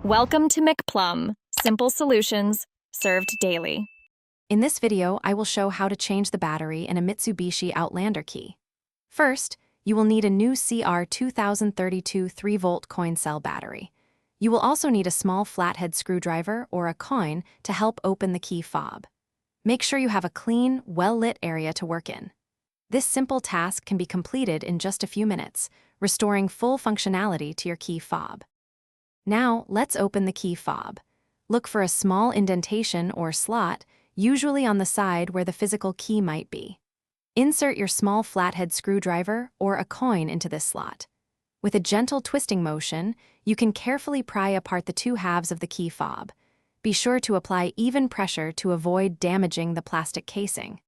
Welcome to McPlum, simple solutions served daily. In this video, I will show how to change the battery in a Mitsubishi Outlander key. First, you will need a new CR2032 3-volt coin cell battery. You will also need a small flathead screwdriver or a coin to help open the key fob. Make sure you have a clean, well-lit area to work in. This simple task can be completed in just a few minutes, restoring full functionality to your key fob. Now, let's open the key fob. Look for a small indentation or slot, usually on the side where the physical key might be. Insert your small flathead screwdriver or a coin into this slot. With a gentle twisting motion, you can carefully pry apart the two halves of the key fob. Be sure to apply even pressure to avoid damaging the plastic casing.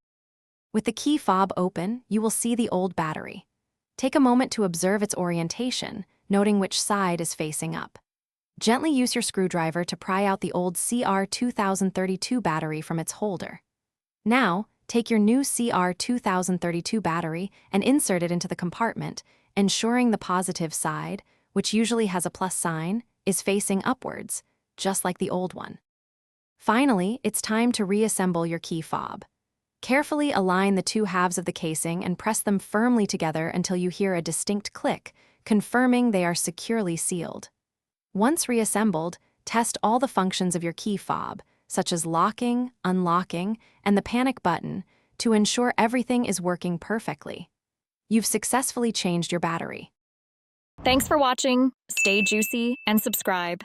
With the key fob open, you will see the old battery. Take a moment to observe its orientation, noting which side is facing up. Gently use your screwdriver to pry out the old CR2032 battery from its holder. Now, take your new CR2032 battery and insert it into the compartment, ensuring the positive side, which usually has a plus sign, is facing upwards, just like the old one. Finally, it's time to reassemble your key fob. Carefully align the two halves of the casing and press them firmly together until you hear a distinct click, confirming they are securely sealed. Once reassembled, test all the functions of your key fob, such as locking, unlocking, and the panic button, to ensure everything is working perfectly. You've successfully changed your battery. Thanks for watching. Stay juicy and subscribe.